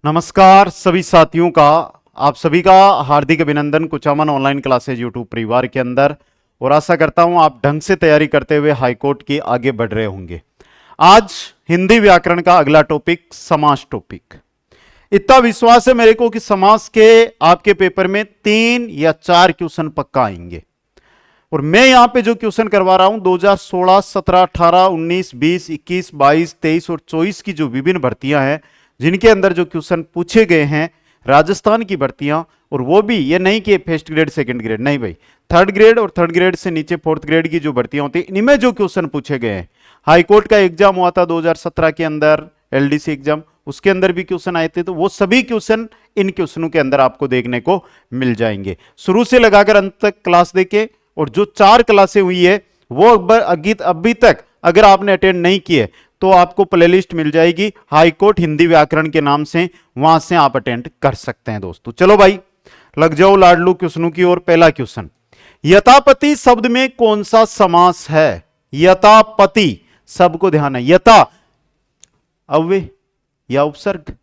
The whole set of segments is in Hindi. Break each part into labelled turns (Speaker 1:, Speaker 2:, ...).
Speaker 1: नमस्कार सभी साथियों का। आप सभी का हार्दिक अभिनंदन कुचामन ऑनलाइन क्लासेज यूट्यूब परिवार के अंदर। और आशा करता हूं आप ढंग से तैयारी करते हुए हाईकोर्ट की आगे बढ़ रहे होंगे। आज हिंदी व्याकरण का अगला टॉपिक समास टॉपिक। इतना विश्वास है मेरे को कि समास के आपके पेपर में 3 या 4 क्वेश्चन पक्का आएंगे। और मैं यहां पे जो क्वेश्चन करवा रहा हूं 2016, 17, 18, 19, 20, 21, 22, 23 और 24 की जो विभिन्न भर्तियां हैं, जिनके अंदर जो क्वेश्चन पूछे गए हैं राजस्थान की भर्तियां, और वो भी ये नहीं कि फर्स्ट ग्रेड सेकंड ग्रेड, नहीं भाई, थर्ड ग्रेड और थर्ड ग्रेड से नीचे फोर्थ ग्रेड की जो भर्तियां होती हैं, इनमें जो क्वेश्चन पूछे गए हैं। हाईकोर्ट का एग्जाम हुआ था 2017 के अंदर, एलडीसी एग्जाम, उसके अंदर भी क्वेश्चन आए थे, तो वो सभी क्वेश्चन इन क्वेश्चनों के अंदर आपको देखने को मिल जाएंगे। शुरू से लगाकर अंत तक क्लास देके, और जो 4 क्लासें हुई है वो अभी तक अगर आपने अटेंड नहीं किए तो आपको प्लेलिस्ट मिल जाएगी हाईकोर्ट हिंदी व्याकरण के नाम से, वहां से आप अटेंड कर सकते हैं दोस्तों। चलो भाई लग जाओ लाडलू क्वेश्चनों की ओर। पहला क्वेश्चन, यथापति शब्द में कौन सा समास है? यथापति, सबको ध्यान है, यथा अव्यय या उपसर्ग,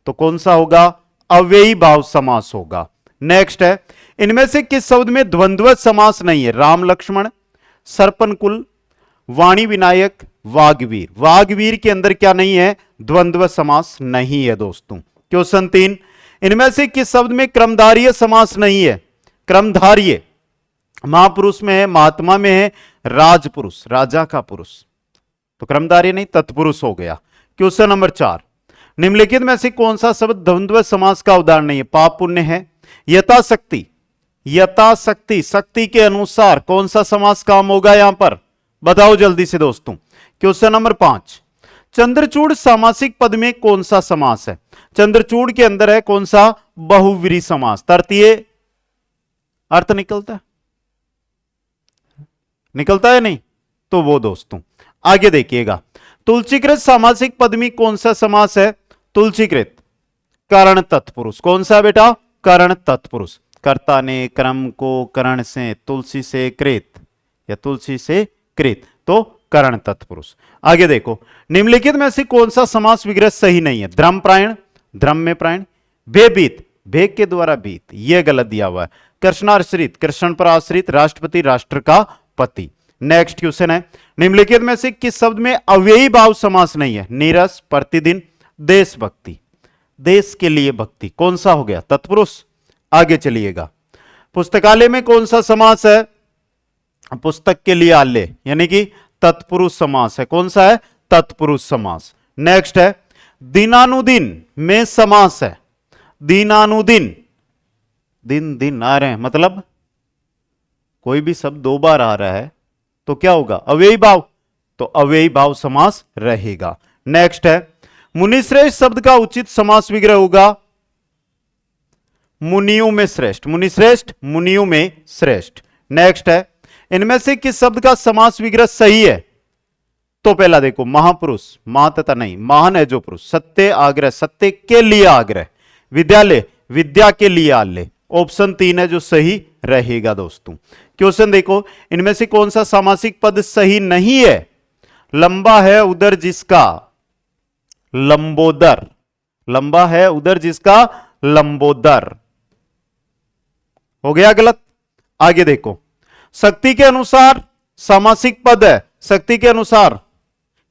Speaker 1: तो कौन सा होगा? अव्ययी भाव समास होगा। नेक्स्ट है, इनमें से किस शब्द में द्वंद्व समास नहीं है? राम लक्ष्मण, सर्पनकुल, वाणी विनायक, वाग्वीर। वाग्वीर के अंदर क्या नहीं है? द्वंद्व समास नहीं है दोस्तों। क्वेश्चन 3, इनमें से किस शब्द में क्रमधारीय समास नहीं है? क्रमधारीय महापुरुष में है, महात्मा में है, राजपुरुष, राजा का पुरुष, तो क्रमधारीय नहीं, तत्पुरुष हो गया। क्वेश्चन नंबर 4, निम्नलिखित में से कौन सा शब्द द्वंद्व समास का उदाहरण नहीं है? पाप पुण्य है। यथाशक्ति, यथाशक्ति, शक्ति के अनुसार कौन सा समास काम होगा यहां पर? बताओ जल्दी से दोस्तों। क्वेश्चन नंबर 5, चंद्रचूड़ सामासिक पद में कौन सा समास है? चंद्रचूड़ के अंदर है कौन सा? बहुव्रीहि समास। तृतीय अर्थ निकलता है, निकलता है नहीं? तो वो दोस्तों आगे देखिएगा। तुलसीकृत सामासिक पद में कौन सा समास है? तुलसीकृत करण तत्पुरुष। कौन सा बेटा? करण तत्पुरुष। कर्ता ने क्रम को करण से, तुलसी से कृत या तुलसी से कृत, तो करण तत्पुरुष। आगे देखो, निम्नलिखित में से कौन सा समास विग्रह सही नहीं है? धर्मप्रायण, धर्म में प्रायण, बेबीत, भेग के द्वारा बीत, यह गलत दिया हुआ है। कृष्णाश्रित, कृष्ण पर आश्रित, राष्ट्रपति, राष्ट्र का पति। नेक्स्ट क्वेश्चन है, निम्नलिखित में से किस शब्द में अव्ययी भाव समास नहीं है? नीरस, प्रतिदिन, देशभक्ति, देश के लिए भक्ति, कौन सा हो गया? तत्पुरुष। आगे चलिएगा, पुस्तकालय में कौन सा समास है? पुस्तक के लिए आलय, यानी कि तत्पुरुष समास है। कौन सा है? तत्पुरुष समास। नेक्स्ट है, दिनानुदिन में समास है। दिनानुदिन, दिन दिन आ रहे हैं, मतलब कोई भी शब्द 2 बार आ रहा है तो क्या होगा? अव्ययी भाव, तो अव्ययी भाव समास रहेगा। नेक्स्ट है, मुनिश्रेष्ठ शब्द का उचित समास विग्रह होगा मुनियों में श्रेष्ठ। मुनिश्रेष्ठ, मुनियों में श्रेष्ठ। नेक्स्ट है, इनमें से किस शब्द का समास विग्रह सही है? तो पहला देखो, महापुरुष, महा तथा नहीं, महान है जो पुरुष, सत्य आग्रह, सत्य के लिए आग्रह, विद्यालय, विद्या के लिए आलय। ऑप्शन 3 है जो सही रहेगा दोस्तों। क्वेश्चन देखो, इनमें से कौन सा सामासिक पद सही नहीं है? लंबा है उदर जिसका, लंबोदर, लंबा है उदर जिसका, लंबोदर, हो गया गलत। आगे देखो, शक्ति के अनुसार सामासिक पद है, शक्ति के अनुसार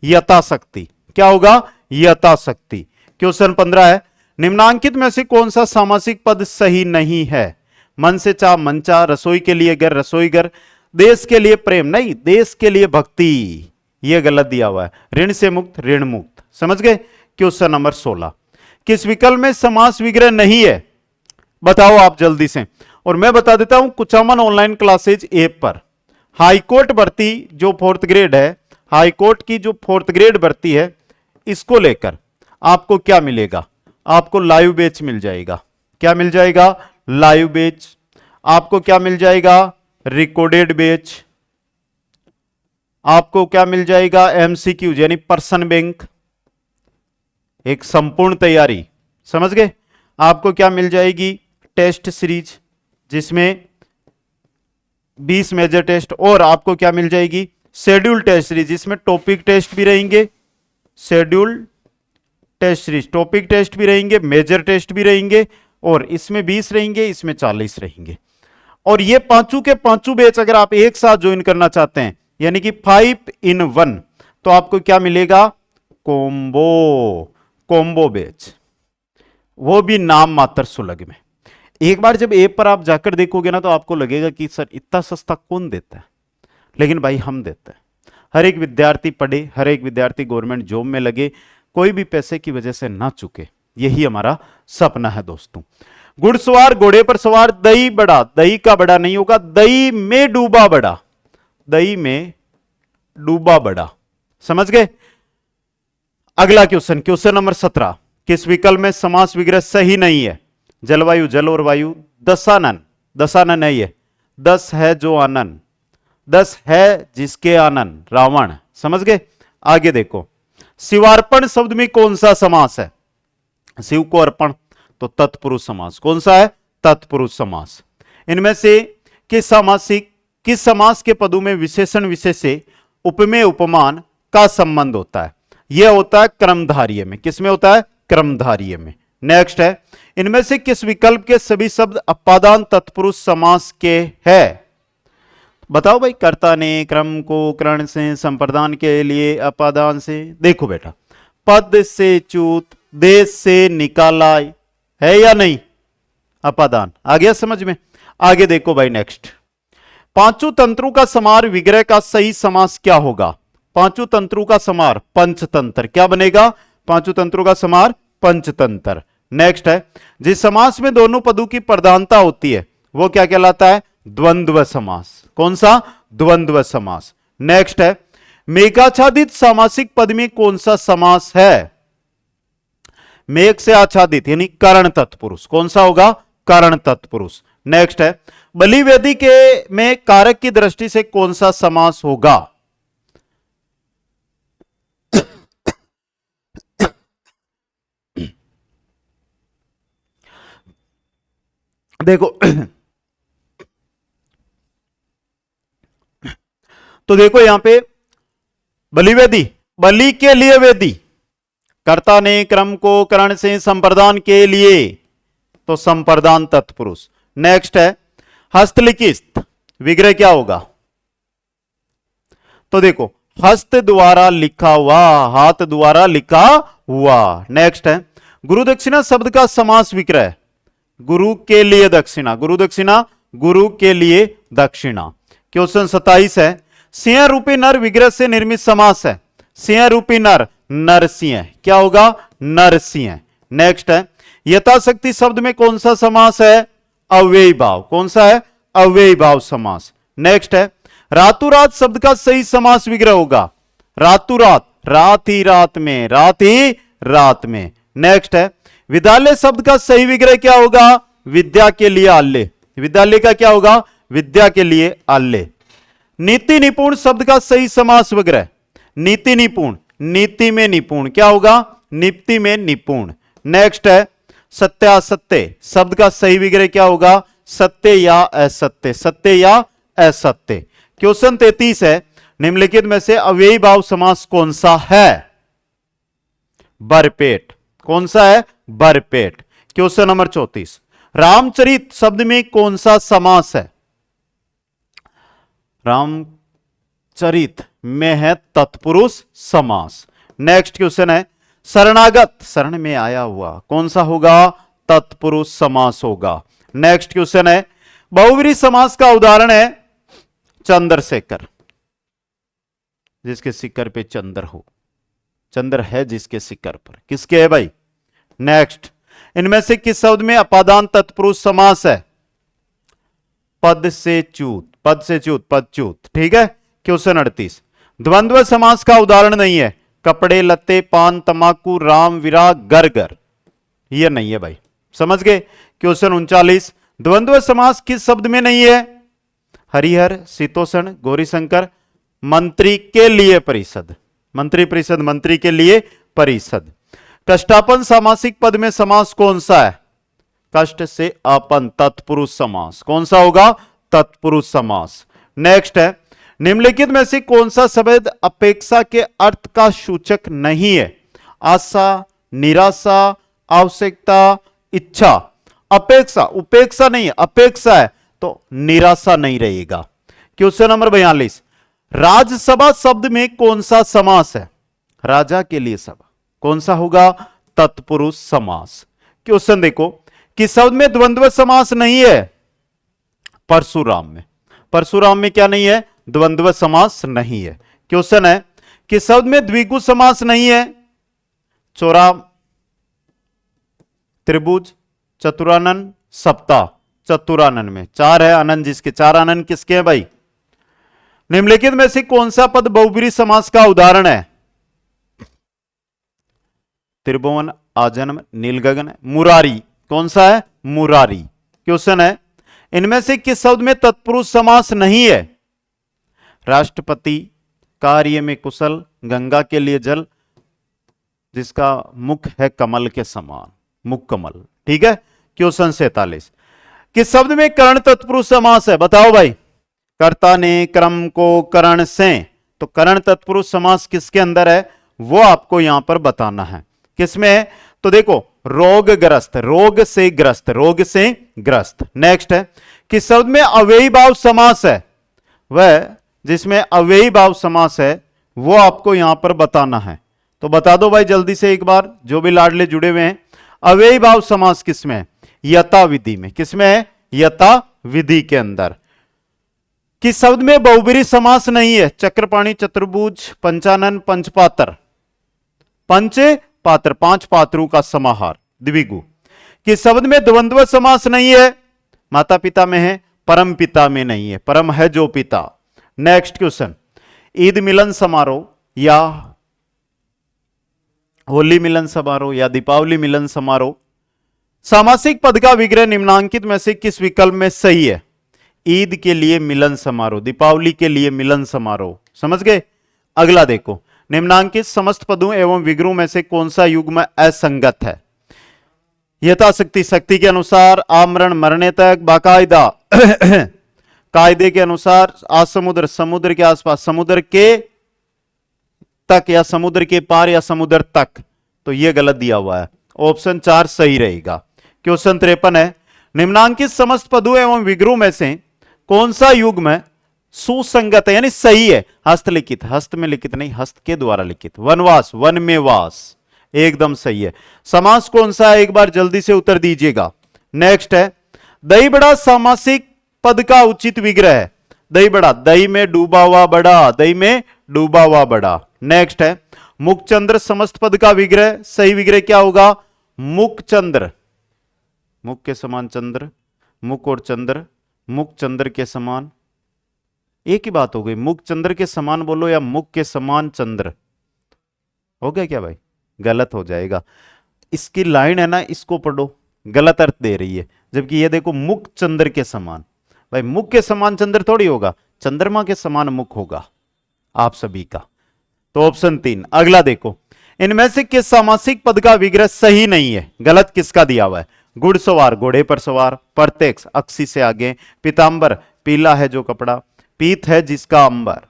Speaker 1: यथाशक्ति, क्या होगा? यथाशक्ति। क्वेश्चन 15 है, निम्नांकित में से कौन सा सामासिक पद सही नहीं है? मन से चाह, मनचा, रसोई के लिए घर, रसोईघर, देश के लिए प्रेम, नहीं, देश के लिए भक्ति, यह गलत दिया हुआ है। ऋण से मुक्त, ऋण मुक्त, समझ गए। क्वेश्चन नंबर 16, किस विकल्प में समास विग्रह नहीं है? बताओ आप जल्दी से। और मैं बता देता हूं, कुचामन ऑनलाइन क्लासेज ऐप पर हाईकोर्ट भर्ती जो 4th ग्रेड है, हाईकोर्ट की जो 4th ग्रेड भर्ती है, इसको लेकर आपको क्या मिलेगा? आपको लाइव बैच मिल जाएगा। क्या मिल जाएगा? Live batch. आपको क्या मिल जाएगा? Recorded batch. आपको क्या मिल जाएगा? एमसीक्यू यानी पर्सन बैंक, एक संपूर्ण तैयारी, समझ गए। आपको क्या मिल जाएगी? टेस्ट सीरीज, जिसमें 20 मेजर टेस्ट, और आपको क्या मिल जाएगी? शेड्यूल टेस्ट सीरीज, जिसमें टॉपिक टेस्ट भी रहेंगे, schedule test series, topic test भी रहेंगे, मेजर टेस्ट भी रहेंगे, और इसमें 20 रहेंगे, इसमें 40 रहेंगे। और ये पांचों के पांचों बैच अगर आप एक साथ ज्वाइन करना चाहते हैं, यानी कि 5 in 1, तो आपको क्या मिलेगा? कॉम्बो बैच, वो भी नाम मात्र सुलग में। एक बार जब ऐप पर आप जाकर देखोगे ना, तो आपको लगेगा कि सर इतना सस्ता कौन देता है, लेकिन भाई हम देते हैं। हर एक विद्यार्थी पढ़े, हर एक विद्यार्थी गवर्नमेंट जॉब में लगे, कोई भी पैसे की वजह से ना चुके, यही हमारा सपना है दोस्तों। घुड़सवार घोड़े पर सवार, दही बड़ा, दही का बड़ा नहीं होगा, दही में डूबा बड़ा, दही में डूबा बड़ा, समझ गए? अगला क्वेश्चन, क्वेश्चन नंबर 17, किस विकल्प में समास विग्रह सही नहीं है? जलवायु, जल और वायु, दशानन, दशानन है ये, 10 है जो आनंद, 10 है जिसके आनंद, रावण, समझ गए? आगे देखो, शिवार्पण शब्द में कौन सा समास है? शिव को अर्पण, तो तत्पुरुष समास। कौन सा है? तत्पुरुष समास। इनमें से किस समास के पदों में विशेषण विशेष से उपमेय उपमान का संबंध होता है? यह होता है क्रमधारीय में। किसमें होता है? क्रमधारीय में। नेक्स्ट है, इनमें से किस विकल्प के सभी शब्द अपादान तत्पुरुष समास के है? बताओ भाई, कर्ता ने क्रम को करण से, संप्रदान के लिए अपादान से। देखो बेटा, पद से च्युत, देश से निकाला है या नहीं? अपादान। आ गया समझ में? आगे देखो भाई, नेक्स्ट, पांचों तंत्रों का समार विग्रह का सही समास क्या होगा? पांचों तंत्रों का समार पंचतंत्र। क्या बनेगा? पांचों तंत्रों का समार पंचतंत्र। नेक्स्ट है, जिस समास में दोनों पदों की प्रधानता होती है वो क्या कहलाता है? द्वंद्व समास। कौन सा? द्वंद्व समास। नेक्स्ट है, मेघाच्छादित सामासिक पद में कौन सा समास है? मेघ से आच्छादित यानी करण तत्पुरुष। कौन सा होगा? करण तत्पुरुष। नेक्स्ट है, बलि वेदी के में कारक की दृष्टि से कौन सा समास होगा? देखो तो देखो यहां पे बलिवेदी, बलि के लिए वेदी, कर्ता ने क्रम को करण से, संप्रदान के लिए, तो संप्रदान तत्पुरुष। नेक्स्ट है, हस्तलिखित विग्रह क्या होगा? तो देखो, हस्त द्वारा लिखा हुआ, हाथ द्वारा लिखा हुआ। नेक्स्ट है, गुरु दक्षिणा शब्द का समास विग्रह, गुरु के लिए दक्षिणा, गुरु दक्षिणा, गुरु के लिए दक्षिणा। क्वेश्चन 27 है, सिंह रूपी नर विग्रह से निर्मित समास है। सिंह रूपी नर, नरसिंह। क्या होगा? नरसिंह। नेक्स्ट है, यथाशक्ति शब्द में कौन सा समास है? अव्ययी भाव। कौन सा है? अव्ययी भाव समास। नेक्स्ट है, रातों रात शब्द का सही समास विग्रह होगा। रातों रात, रात ही रात में, रात ही रात में। नेक्स्ट है, विद्यालय शब्द का सही विग्रह क्या होगा? विद्या के लिए आल्य। विद्यालय का क्या होगा? विद्या के लिए आल्य। नीति निपुण शब्द का सही समास विग्रह, नीति निपुण, नीति में निपुण। क्या होगा? नीति में निपुण। नेक्स्ट है, सत्यासत्य शब्द का सही विग्रह क्या होगा? सत्य या असत्य, सत्य या असत्य। क्वेश्चन 33 है, निम्नलिखित में से अव्ययी भाव समास कौन सा है? बरपेट। कौन सा है? बरपेट। क्वेश्चन नंबर 34, रामचरित शब्द में कौन सा समास है? रामचरित में है तत्पुरुष समास। नेक्स्ट क्वेश्चन है, शरणागत, शरण में आया हुआ, कौन सा होगा? तत्पुरुष समास होगा। नेक्स्ट क्वेश्चन है, बहुव्रीहि समास का उदाहरण है चंद्रशेखर, जिसके सिक्कर पे चंद्र हो, चंद्र है जिसके सिक्कर पर। किसके है भाई? नेक्स्ट, इनमें से किस शब्द में अपादान तत्पुरुष समास है? पद से च्युत, पद से च्युत, पद च्युत। ठीक है। क्वेश्चन 38, द्वंद्व समास का उदाहरण नहीं है। कपड़े लत्ते, पान तंबाकू, राम विराग, घर घर, ये नहीं है भाई, समझ गए। क्वेश्चन 39, द्वंद्व समास किस शब्द में नहीं है? हरिहर, शीतोषण, गौरीशंकर, मंत्री के लिए परिषद, मंत्री परिषद, मंत्री के लिए परिषद। कष्टापन सामासिक पद में समास कौन सा है? कष्ट से अपन, तत्पुरुष समास। कौन सा होगा? तत्पुरुष समास। नेक्स्ट है, निम्नलिखित में से कौन सा शब्द अपेक्षा के अर्थ का सूचक नहीं है? आशा, निराशा, आवश्यकता, इच्छा। अपेक्षा, उपेक्षा नहीं है, अपेक्षा है, तो निराशा नहीं रहेगा। क्वेश्चन नंबर 42, राजसभा शब्द में कौन सा समास है? राजा के लिए सभा, कौन सा होगा? तत्पुरुष समास। क्वेश्चन देखो, किस शब्द में द्वंद्व समास नहीं है? परशुराम में। परशुराम में क्या नहीं है? द्वंद्व समास नहीं है। क्वेश्चन है, किस शब्द में द्विगु समास नहीं है? चौरा, त्रिभुज, चतुरानन, सप्ताह। चतुरानन में चार है, आनंद जिसके चार, आनंद किसके हैं भाई? निम्नलिखित में से कौन सा पद बहुब्रीहि समास का उदाहरण है? त्रिभुवन, आजन्म, नीलगगन, मुरारी। कौन सा है? मुरारी। क्वेश्चन है, इनमें से किस शब्द में तत्पुरुष समास नहीं है? राष्ट्रपति, कार्य में कुशल, गंगा के लिए जल, जिसका मुख है कमल के समान, मुख कमल। ठीक है। क्वेश्चन 47, किस शब्द में कर्ण तत्पुरुष समास है? बताओ भाई। कर्ता ने क्रम को करण से, तो करण तत्पुरुष समास किसके अंदर है वो आपको यहां पर बताना है। किसमें है? तो देखो, रोगग्रस्त, रोग से ग्रस्त, रोग से ग्रस्त। नेक्स्ट है, किस शब्द में अव्ययी भाव समास है? वह जिसमें अव्ययी भाव समास है वो आपको यहां पर बताना है। तो बता दो भाई जल्दी से एक बार, जो भी लाडले जुड़े हुए हैं। अव्ययी भाव समास किसमें है? यथा विधि में। किसमें है? यथा विधि के अंदर। किस शब्द में बहुब्रीहि समास नहीं है? चक्रपाणी, चतुर्भुज, पंचानन, पंचपात्र। पंच पात्र, पांच पात्रों का समाहार, द्विगु। किस शब्द में द्वंद्व समास नहीं है? माता पिता में है, परम पिता में नहीं है, परम है जो पिता। नेक्स्ट क्वेश्चन, ईद मिलन समारोह या होली मिलन समारोह या दीपावली मिलन समारोह, सामासिक पद का विग्रह निम्नांकित में से किस विकल्प में सही है? ईद के लिए मिलन समारोह, दीपावली के लिए मिलन समारोह। समझ गए? अगला देखो, निम्नांकित समस्त पदों एवं विग्रहों में से कौन सा युग्म असंगत है? यथाशक्ति, शक्ति के अनुसार, आमरण, मरने तक, बाकायदा, कायदे के अनुसार, आसमुद्र, समुद्र के आसपास, समुद्र के तक या समुद्र के पार या समुद्र तक। तो यह गलत दिया हुआ है, ऑप्शन 4 सही रहेगा। क्वेश्चन 53 है, निम्नांकित समस्त पदों एवं विग्रहों में से कौन सा युग्म सुसंगत है, यानी सही है? हस्तलिखित, हस्त में लिखित नहीं, हस्त के द्वारा लिखित। वनवास, वन में वास, एकदम सही है। समास कौन सा है? एक बार जल्दी से उत्तर दीजिएगा। नेक्स्ट है, दही बड़ा सामासिक पद का उचित विग्रह है। दही बड़ा, दही में डूबा हुआ बड़ा, दही में डूबा हुआ बड़ा। नेक्स्ट है, मुखचंद्र समस्त पद का विग्रह, सही विग्रह क्या होगा? मुखचंद्र, मुख के समान चंद्र, मुख और चंद्र, मुख चंद्र के समान, एक ही बात हो गई। मुख चंद्र के समान बोलो या मुख के समान चंद्र, हो गया क्या भाई? गलत हो जाएगा। इसकी लाइन है ना, इसको पढ़ो, गलत अर्थ दे रही है। जबकि ये देखो, मुख चंद्र के समान, भाई मुख के समान चंद्र थोड़ी होगा, चंद्रमा के समान मुख होगा आप सभी का। तो ऑप्शन 3। अगला देखो, इनमें से किस सामासिक पद का विग्रह सही नहीं है? गलत किसका दिया हुआ है? घुड़सवार, घोड़े पर सवार, प्रत्यक्ष, अक्षी से आगे, पीतांबर, पीला है जो कपड़ा, पीत है जिसका अंबर,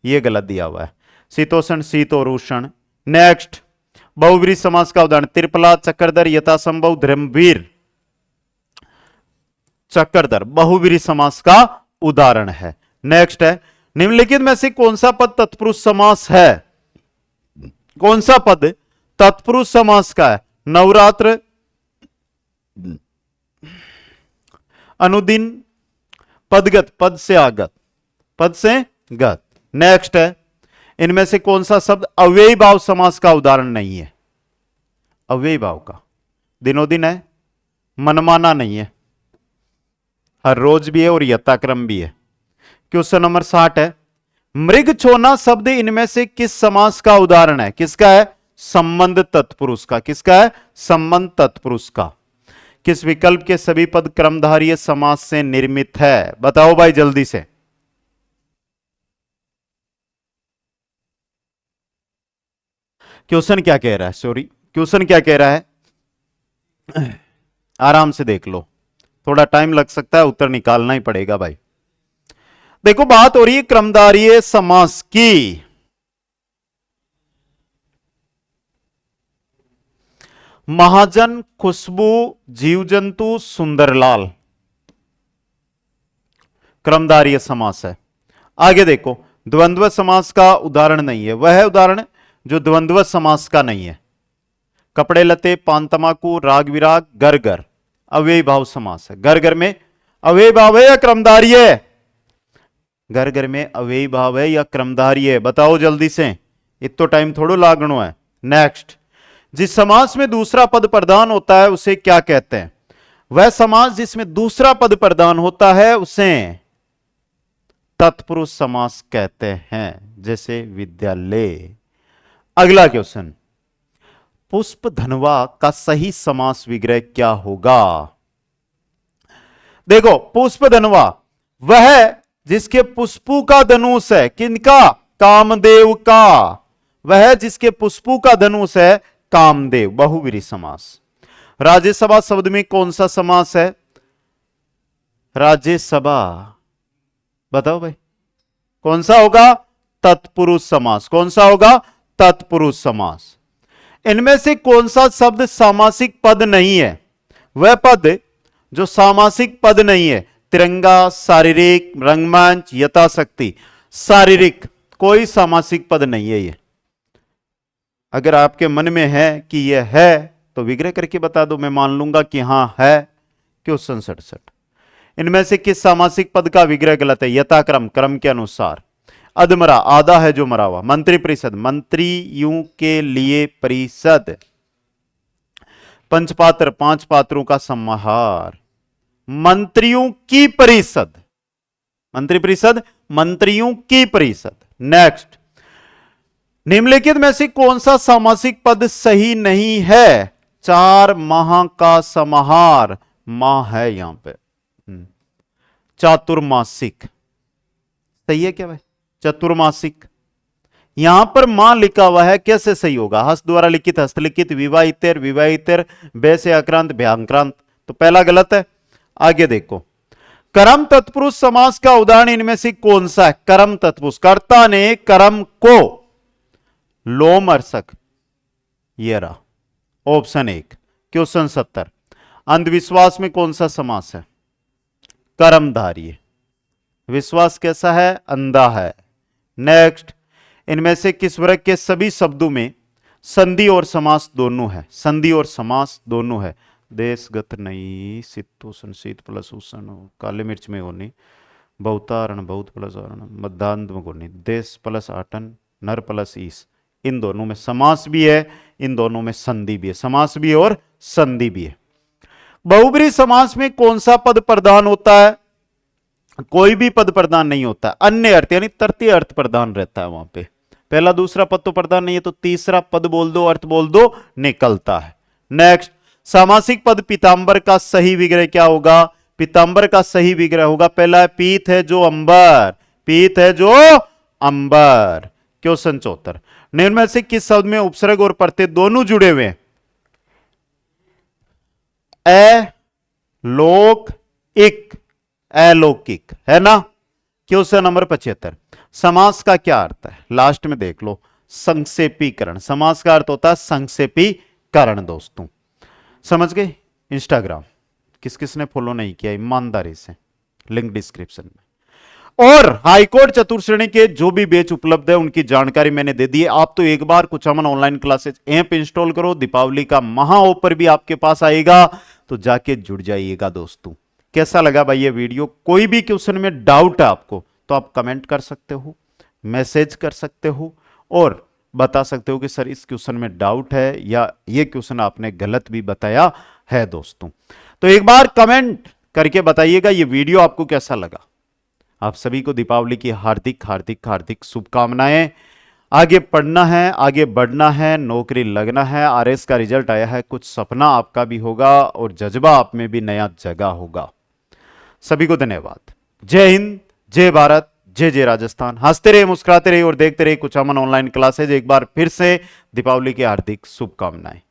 Speaker 1: यह गलत दिया हुआ है। शीतोषण, शीत और उष्ण। नेक्स्ट, बहुब्रीहि समास का उदाहरण, त्रिपला, चक्रधर, यथासंभव, धर्मवीर। चक्रधर बहुब्रीहि समास का उदाहरण है। नेक्स्ट है, निम्नलिखित में से कौन सा पद तत्पुरुष समास है? कौन सा पद तत्पुरुष समास का है? नवरात्र, अनुदिन, पदगत, पद से आगत, पद से गत। नेक्स्ट है, इनमें से कौन सा शब्द अव्ययी भाव समास का उदाहरण नहीं है? अव्ययी भाव का, दिनोदिन है, मनमाना नहीं है, हर रोज भी है और यथाक्रम भी है। क्वेश्चन नंबर 60 है, मृग छोना शब्द इनमें से किस समास का उदाहरण है? किसका है? संबंध तत्पुरुष का। किसका है? संबंध तत्पुरुष का। किस विकल्प के सभी पद क्रमधारीय समास से निर्मित है? बताओ भाई जल्दी से। क्वेश्चन क्या कह रहा है? सॉरी, क्वेश्चन क्या कह रहा है? आराम से देख लो, थोड़ा टाइम लग सकता है, उत्तर निकालना ही पड़ेगा भाई। देखो, बात हो रही है क्रमधारीय समास की। महाजन, खुशबू, जीव जंतु, सुंदरलाल। क्रमधारय समास है। आगे देखो, द्वंद्व समास का उदाहरण नहीं है, वह है उदाहरण जो द्वंद्व समास का नहीं है। कपड़े लते, पान तमाकू, राग विराग, घर घर, अव्ययी भाव समास है। घर घर में अव्ययी भाव है या क्रमधारय है? घर घर में अव्ययी भाव है या क्रमधारय है? बताओ जल्दी से, इतो टाइम थोड़ो लागणो है। नेक्स्ट, जिस समास में दूसरा पद प्रधान होता है उसे क्या कहते हैं? वह समास जिसमें दूसरा पद प्रधान होता है उसे तत्पुरुष समास कहते हैं, जैसे विद्यालय। अगला क्वेश्चन, पुष्प धनवा का सही समास विग्रह क्या होगा? देखो, पुष्प धनवा वह जिसके पुष्पू का धनुष है, किनका? कामदेव का। वह जिसके पुष्पू का धनुष है कामदेव, बहुव्रीहि समास। राज्यसभा शब्द में कौन सा समास है? राज्यसभा, बताओ भाई, कौन सा होगा? तत्पुरुष समास। कौन सा होगा? तत्पुरुष समास। इनमें से कौन सा शब्द सामासिक पद नहीं है? वह पद जो सामासिक पद नहीं है, तिरंगा, शारीरिक, रंगमंच, यथाशक्ति। शारीरिक कोई सामासिक पद नहीं है ये। अगर आपके मन में है कि यह है तो विग्रह करके बता दो, मैं मान लूंगा कि हां है। क्वेश्चन 67, इनमें से किस सामासिक पद का विग्रह गलत है? यथाक्रम, क्रम के अनुसार। अधमरा, आधा है जो मरा हुआ। मंत्री परिषद, मंत्रियों के लिए परिषद। पंचपात्र, पांच पात्रों का समाहार। मंत्रियों की परिषद, मंत्री परिषद, मंत्रियों की परिषद। नेक्स्ट, निम्नलिखित में से कौन सा सामासिक पद सही नहीं है? चार माह का समाहार, माह है यहां पे। चातुर्मासिक, सही है क्या भाई? चतुर्मासिक, यहां पर मां लिखा हुआ है, कैसे सही होगा? हस्त द्वारा लिखित, हस्तलिखित, विवाहितर, विवाहितर, बे से आक्रांत, भ्यांक्रांत, तो पहला गलत है। आगे देखो, कर्म तत्पुरुष समास का उदाहरण इनमें से कौन सा है? कर्म तत्पुरुष, कर्ता ने कर्म को लोमर्शक, ये रहा ऑप्शन 1। क्वेश्चन 70, अंधविश्वास में कौन सा समास है? कर्मधारय। विश्वास कैसा है? अंधा है। नेक्स्ट, इनमें से किस वर्ग के सभी शब्दों में संधि और समास दोनों है? संधि और समास दोनों है। देशगत नहीं, सितोषण, शीत प्लस उष्ण, काले मिर्च में होनी, बहुतारण, बहुत प्लस आरण, मध्यान्ह में होनी, देश प्लस आटन, नर प्लस ईस। इन दोनों में समास भी है, इन दोनों में संधि भी है। समास भी है और संधि भी है। बहुब्रीहि समास में कौन सा पद प्रधान होता है? कोई भी पद प्रधान नहीं होता। अन्य अर्थ यानी तृतीय अर्थ प्रधान रहता है वहां पे। पहला दूसरा पद तो प्रधान नहीं है, तो तीसरा पद बोल दो, अर्थ बोल दो, निकलता है। नेक्स्ट, सामासिक पद पीतांबर का सही विग्रह क्या होगा? पीतांबर का सही विग्रह होगा, पहला है पीत है जो अंबर, पीत है जो अंबर। क्वेश्चन 74, निम्न में से किस शब्द में उपसर्ग और प्रत्यय दोनों जुड़े हुए हैं? लोक इक, अलौकिक, है ना। क्वेश्चन नंबर 75, समास का क्या अर्थ है? लास्ट में देख लो, संक्षेपीकरण। समास का अर्थ होता है संक्षेपीकरण। दोस्तों समझ गए? इंस्टाग्राम किस किसने फॉलो नहीं किया, ईमानदारी से, लिंक डिस्क्रिप्शन में। और हाईकोर्ट चतुर्श्रेणी के जो भी बैच उपलब्ध है उनकी जानकारी मैंने दे दी है। आप तो एक बार Kuchaman online classes app install करो, दीपावली का महा ऑफर भी आपके पास आएगा, तो जाके जुड़ जाइएगा। दोस्तों कैसा लगा भाई ये वीडियो? कोई भी क्वेश्चन में डाउट है आपको तो आप कमेंट कर सकते हो, मैसेज कर सकते हो और बता सकते हो कि सर इस क्वेश्चन में डाउट है या ये क्वेश्चन आपने गलत भी बताया है। दोस्तों तो एक बार कमेंट करके बताइएगा ये वीडियो आपको कैसा लगा। आप सभी को दीपावली की हार्दिक हार्दिक हार्दिक शुभकामनाएं। आगे पढ़ना है, आगे बढ़ना है, नौकरी लगना है, आरएस का रिजल्ट आया है, कुछ सपना आपका भी होगा और जज्बा आप में भी नया जगा होगा। सभी को धन्यवाद। जय हिंद, जय भारत, जय जय राजस्थान। हंसते रहे, मुस्कुराते रहे और देखते रहे कुचामन ऑनलाइन क्लासेज। एक बार फिर से दीपावली की हार्दिक शुभकामनाएं।